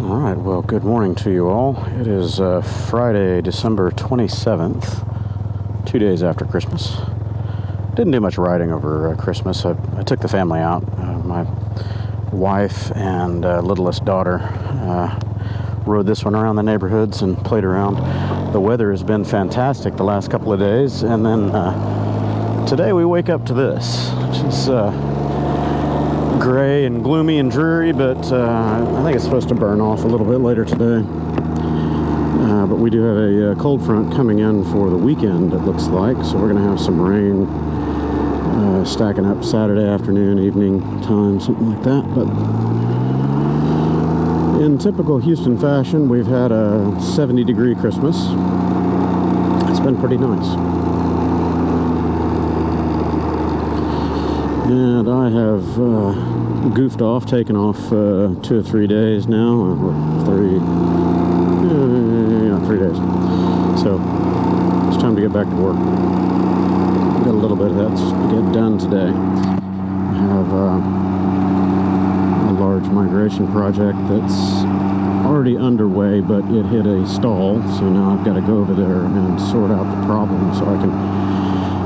All right, well, good morning to you all. It is Friday, December 27th, 2 days after Christmas. Didn't do much riding over Christmas. I took the family out. My wife and littlest daughter rode this one around the neighborhoods and played around. The weather has been fantastic the last couple of days, and then today we wake up to this, which is gray and gloomy and dreary, but I think it's supposed to burn off a little bit later today. But we do have a cold front coming in for the weekend, it looks like, so we're going to have some rain stacking up Saturday afternoon, evening time, something like that. But in typical Houston fashion, we've had a 70-degree Christmas. It's been pretty nice. And I have goofed off, taken off 2 or 3 days now. 3 days. So it's time to get back to work. Got a little bit of that to get done today. I have a large migration project that's already underway, but it hit a stall. So now I've got to go over there and sort out the problem so I can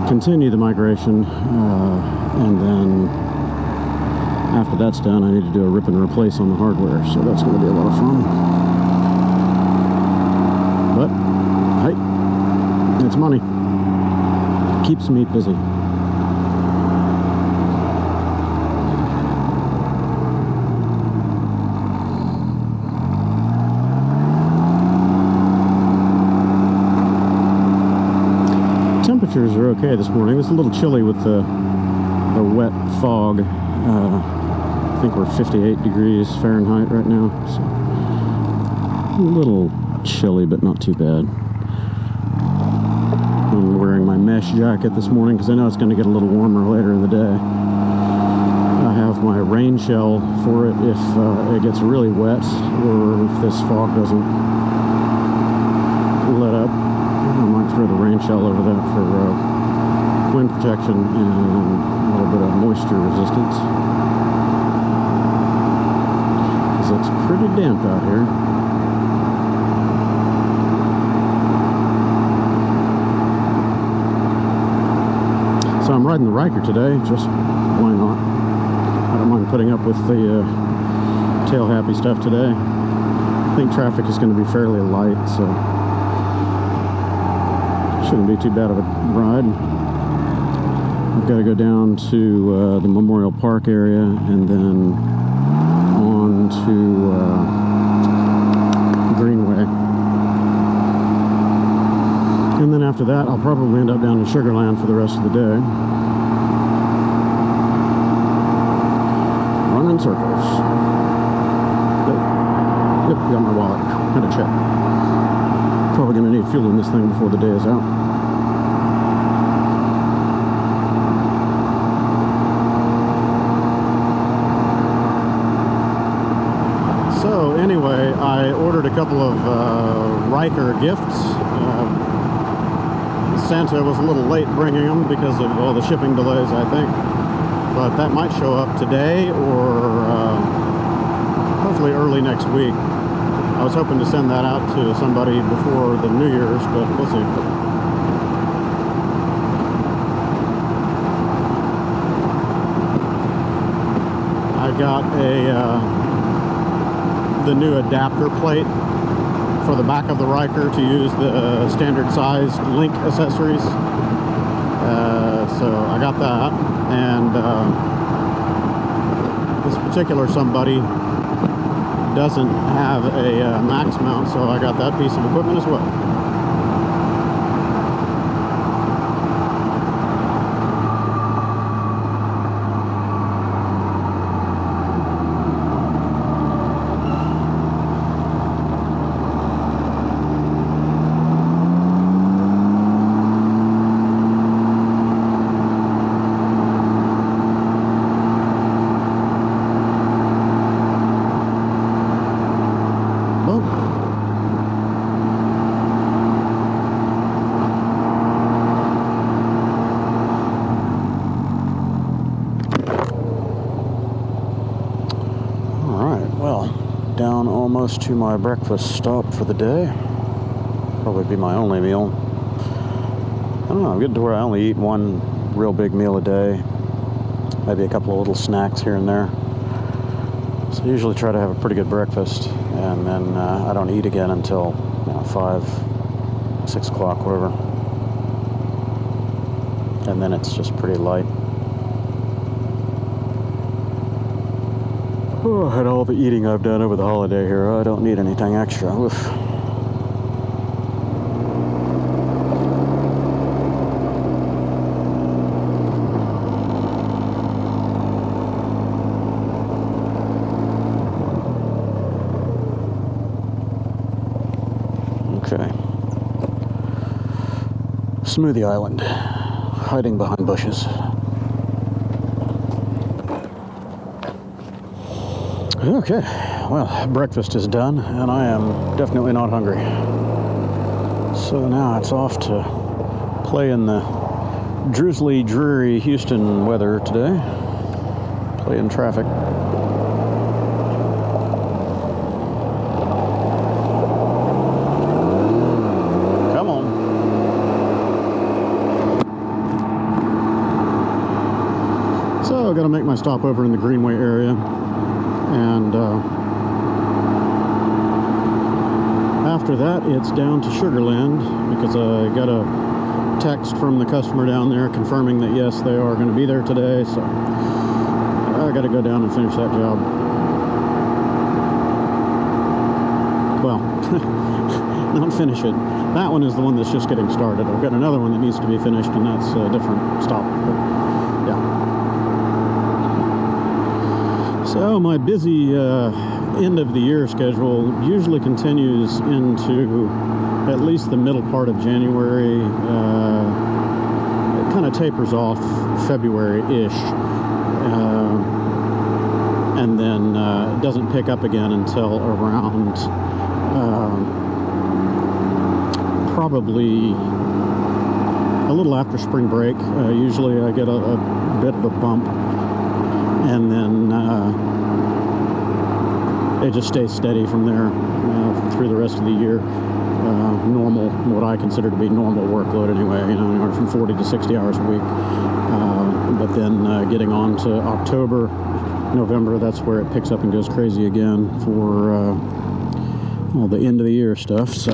continue the migration. And then after that's done, I need to do a rip and replace on the hardware, so that's going to be a lot of fun. But hey, it's money. Keeps me busy. Temperatures are okay this morning. It's a little chilly with the wet fog. I think we're 58 degrees Fahrenheit right now, so a little chilly, but not too bad. I'm wearing my mesh jacket this morning because I know it's going to get a little warmer later in the day. I have my rain shell for it if it gets really wet or if this fog doesn't let up. I might throw the rain shell over that for wind protection and a little bit of moisture resistance, because it's pretty damp out here. So I'm riding the Ryker today, just why not? I don't mind putting up with the tail happy stuff today. I think traffic is going to be fairly light, so shouldn't be too bad of a ride. I've got to go down to the Memorial Park area and then on to Greenway. And then after that, I'll probably end up down in Sugarland for the rest of the day. Run in circles. Yep, got my wallet. Had to check. Probably going to need fuel in this thing before the day is out. So anyway, I ordered a couple of Ryker gifts. Santa was a little late bringing them because of all the shipping delays, I think. But that might show up today or hopefully early next week. I was hoping to send that out to somebody before the New Year's, but we'll see. I got the new adapter plate for the back of the Ryker to use the standard sized link accessories. So I got that, and this particular somebody doesn't have a max mount, so I got that piece of equipment as well. down almost to my breakfast stop for the day. Probably be my only meal. I don't know, I'm getting to where I only eat one real big meal a day. Maybe a couple of little snacks here and there. So I usually try to have a pretty good breakfast, and then I don't eat again until 5, 6 o'clock, whatever. And then it's just pretty light. Oh, and all the eating I've done over the holiday here, I don't need anything extra. Oof. Okay. Smoothie Island, hiding behind bushes. Okay, well, breakfast is done, and I am definitely not hungry. So now it's off to play in the drizzly, dreary Houston weather today. Play in traffic. Come on. So I've got to make my stop over in the Greenway area. And after that, it's down to Sugarland, because I got a text from the customer down there confirming that yes, they are going to be there today. So I got to go down and finish that job. Well, not finish it. That one is the one that's just getting started. I've got another one that needs to be finished, and that's a different stop. But, yeah. So my busy end of the year schedule usually continues into at least the middle part of January. It kind of tapers off February-ish, and then it doesn't pick up again until around probably a little after spring break. Usually I get a bit of a bump, and then it just stays steady from there through the rest of the year. Normal, what I consider to be normal workload anyway, anywhere from 40 to 60 hours a week. But then getting on to October, November, that's where it picks up and goes crazy again for all the end of the year stuff. So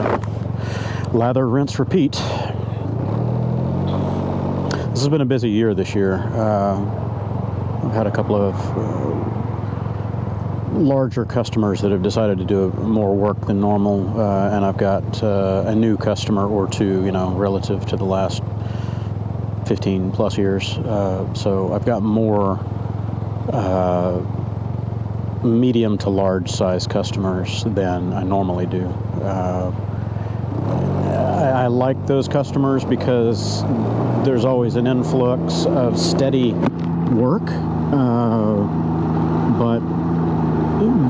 lather, rinse, repeat. This has been a busy year this year. I've had a couple of larger customers that have decided to do more work than normal, and I've got a new customer or two, relative to the last 15 plus years. So I've got more medium to large size customers than I normally do. I like those customers because there's always an influx of steady work, but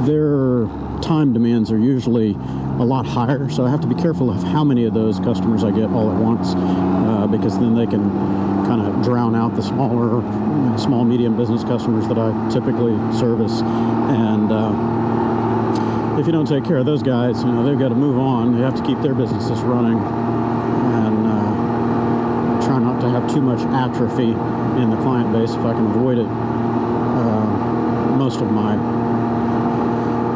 their time demands are usually a lot higher, so I have to be careful of how many of those customers I get all at once, because then they can kind of drown out the smaller, small, medium business customers that I typically service. And if you don't take care of those guys, they've got to move on. They have to keep their businesses running, and try not to have too much atrophy in the client base if I can avoid it. Most of my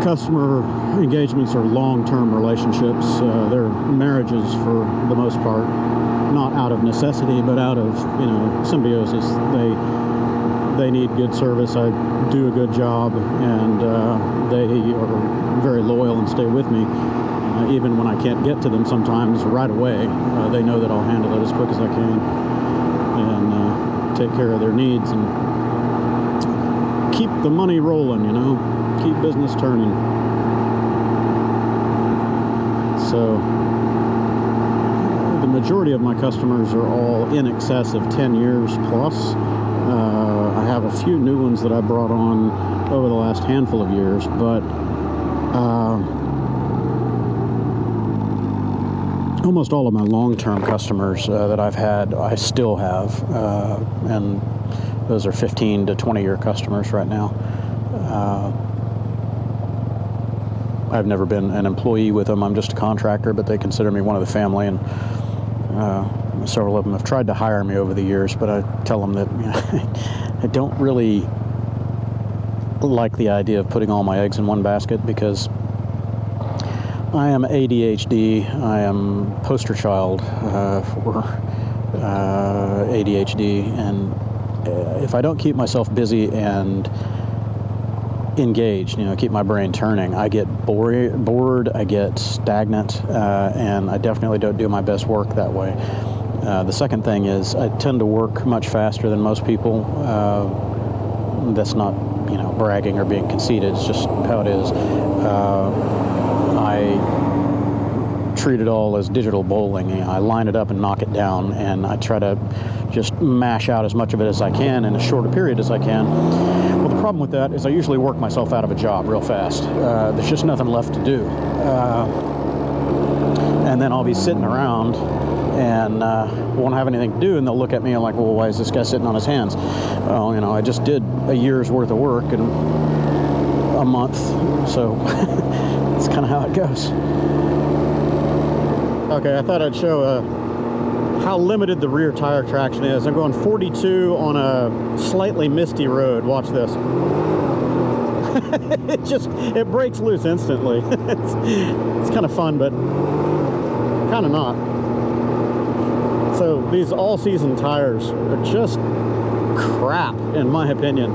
customer engagements are long-term relationships. They're marriages for the most part, not out of necessity, but out of symbiosis. They need good service. I do a good job, and they are very loyal and stay with me, even when I can't get to them sometimes right away. They know that I'll handle it as quick as I can and take care of their needs and keep the money rolling, keep business turning. So the majority of my customers are all in excess of 10 years plus. I have a few new ones that I brought on over the last handful of years, but almost all of my long-term customers that I've had, I still have, and those are 15 to 20-year customers right now. I've never been an employee with them. I'm just a contractor, but they consider me one of the family, and several of them have tried to hire me over the years, but I tell them that I don't really like the idea of putting all my eggs in one basket, because I am ADHD. I am poster child for ADHD, and if I don't keep myself busy and engaged, keep my brain turning, I get bored, I get stagnant, and I definitely don't do my best work that way. The second thing is I tend to work much faster than most people. That's not, bragging or being conceited. It's just how it is. I treat it all as digital bowling. I line it up and knock it down, and I try to just mash out as much of it as I can in as short a period as I can. Well, the problem with that is I usually work myself out of a job real fast. There's just nothing left to do. And then I'll be sitting around and won't have anything to do, and they'll look at me and like, well, why is this guy sitting on his hands? Well, I just did a year's worth of work in a month, so that's kind of how it goes. Okay, I thought I'd show how limited the rear tire traction is. I'm going 42 on a slightly misty road. Watch this. it breaks loose instantly. it's kind of fun, but kind of not. So these all-season tires are just crap, in my opinion.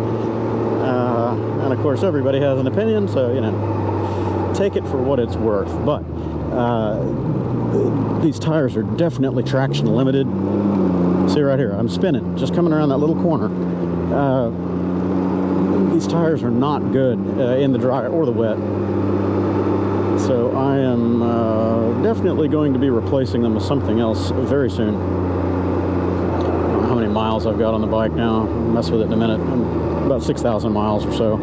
And of course, everybody has an opinion, so take it for what it's worth. But these tires are definitely traction limited. See right here, I'm spinning, just coming around that little corner. These tires are not good in the dry or the wet. So I am definitely going to be replacing them with something else very soon. I don't know how many miles I've got on the bike now. I'll mess with it in a minute. About 6,000 miles or so.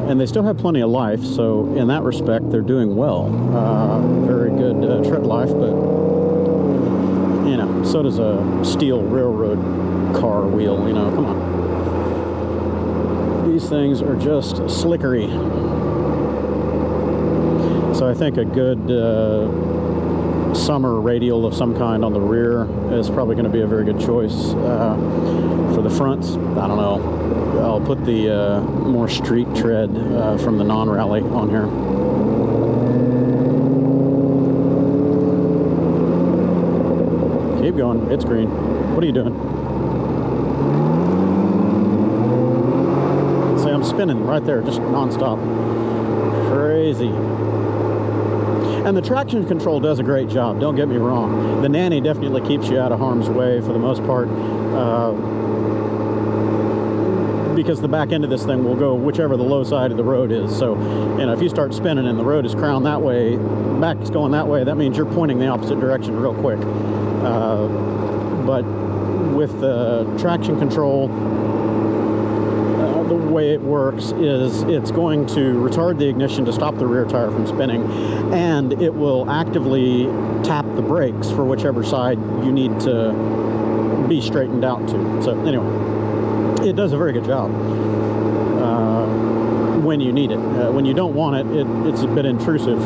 And they still have plenty of life, so in that respect, they're doing well. Very good tread life, but, so does a steel railroad car wheel, come on. These things are just slickery. So I think a good summer radial of some kind on the rear is probably going to be a very good choice. For the fronts, I don't know. I'll put the more street tread from the non-rally on here. Keep going. It's green. What are you doing? See, I'm spinning right there, just non-stop. Crazy. And the traction control does a great job, don't get me wrong. The nanny definitely keeps you out of harm's way for the most part, because the back end of this thing will go whichever the low side of the road is. So, if you start spinning and the road is crowned that way, back is going that way, that means you're pointing the opposite direction real quick. But with the traction control, the way it works is it's going to retard the ignition to stop the rear tire from spinning, and it will actively tap the brakes for whichever side you need to be straightened out to. So anyway, it does a very good job when you need it. When you don't want it, it's a bit intrusive,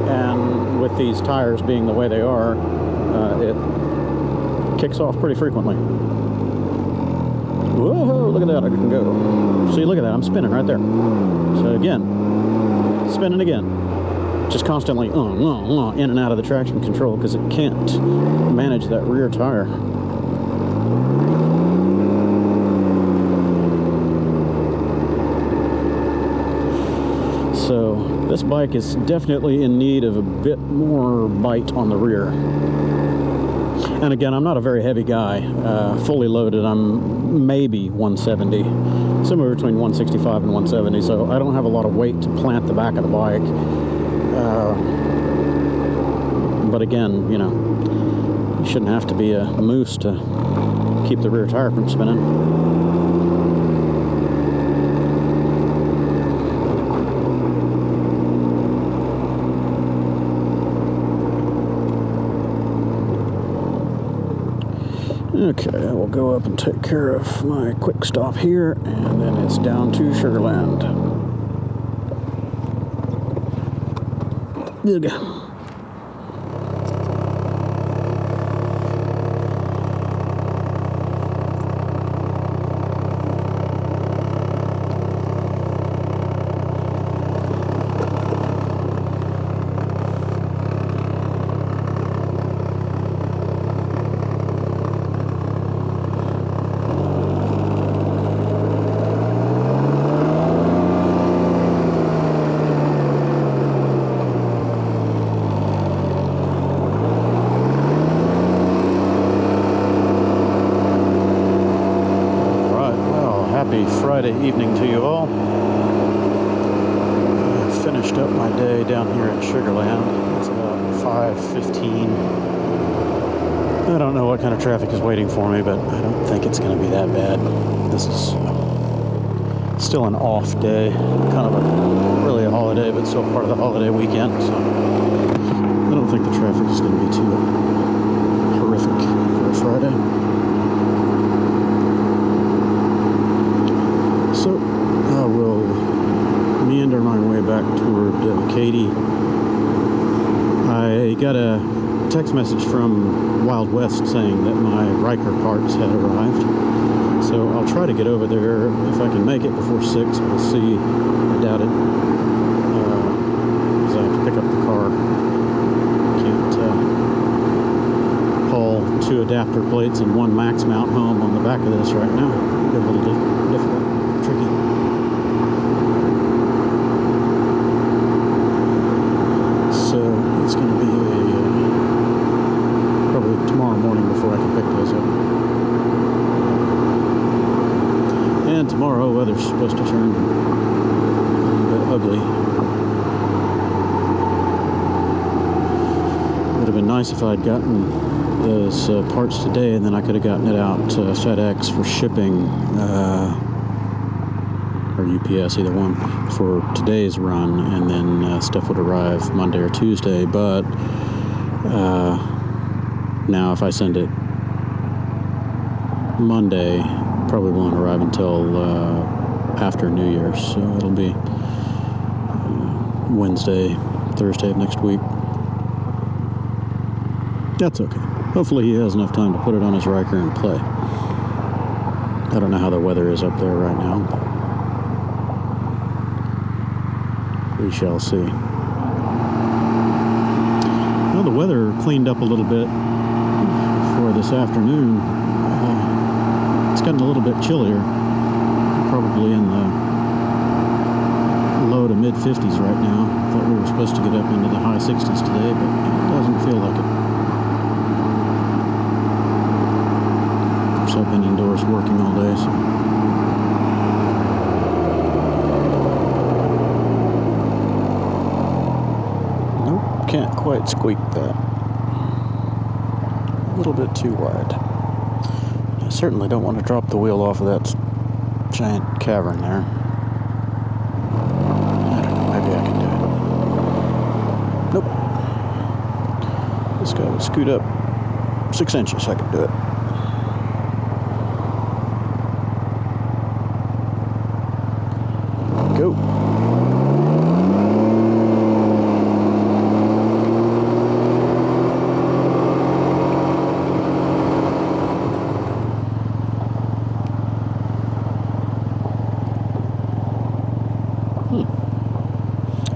and with these tires being the way they are, it kicks off pretty frequently. Whoa, look at that, I can go. See, look at that, I'm spinning right there. So again, spinning again. Just constantly in and out of the traction control because it can't manage that rear tire. So this bike is definitely in need of a bit more bite on the rear. And again, I'm not a very heavy guy. Fully loaded, I'm maybe 170, somewhere between 165 and 170, so I don't have a lot of weight to plant the back of the bike. But again, you shouldn't have to be a moose to keep the rear tire from spinning. Okay, we'll go up and take care of my quick stop here, and then it's down to Sugarland. Ugh. Happy Friday evening to you all. I finished up my day down here in Sugarland. It's about 5:15. I don't know what kind of traffic is waiting for me, but I don't think it's going to be that bad. This is still an off day, kind of really a holiday, but still part of the holiday weekend. So I don't think the traffic is going to be too horrific for a Friday. So I will meander my way back toward Katy. I got a text message from Wild West saying that my Ryker parts had arrived. So I'll try to get over there if I can make it before 6. We'll see. I doubt it. Because I have to pick up the car. Can't haul 2 adapter plates and 1 max mount home on the back of this right now. It'll be a little difficult. Tricky. So it's going to be probably tomorrow morning before I can pick those up. And tomorrow weather's supposed to turn a bit ugly. It would have been nice if I'd gotten those parts today, and then I could have gotten it out to FedEx for shipping. Or UPS, either one, for today's run, and then stuff would arrive Monday or Tuesday. But now if I send it Monday, probably won't arrive until after New Year's, so it'll be Wednesday, Thursday of next week. That's okay. Hopefully he has enough time to put it on his Ryker and play. I don't know how the weather is up there right now, but we shall see. Well, the weather cleaned up a little bit for this afternoon. It's gotten a little bit chillier, probably in the low to mid 50s right now. Thought we were supposed to get up into the high 60s today, but it doesn't feel like it. Of course, I've been indoors working all day, so. Can't quite squeak that. A little bit too wide. I certainly don't want to drop the wheel off of that giant cavern there. I don't know, maybe I can do it. Nope. This guy will scoot up 6 inches, I can do it. Go.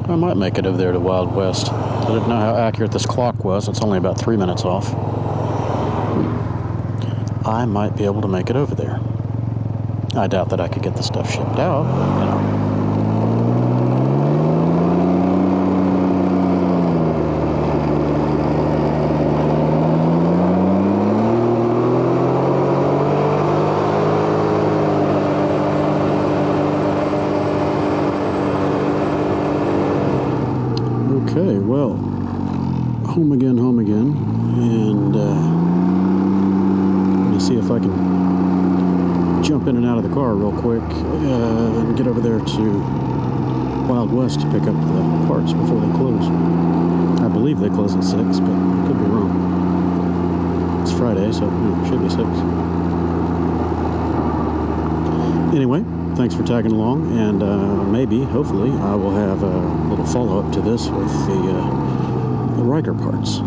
I might make it over there to Wild West. I didn't know how accurate this clock was. It's only about 3 minutes off. I might be able to make it over there. I doubt that I could get the stuff shipped out, you know. Okay, well, home again, and let me see if I can jump in and out of the car real quick and get over there to Wild West to pick up the parts before they close. I believe they close at 6, but I could be wrong. It's Friday, so it should be 6. Anyway, thanks for tagging along, and maybe, hopefully, I will have a little little follow-up to this with the Ryker parts.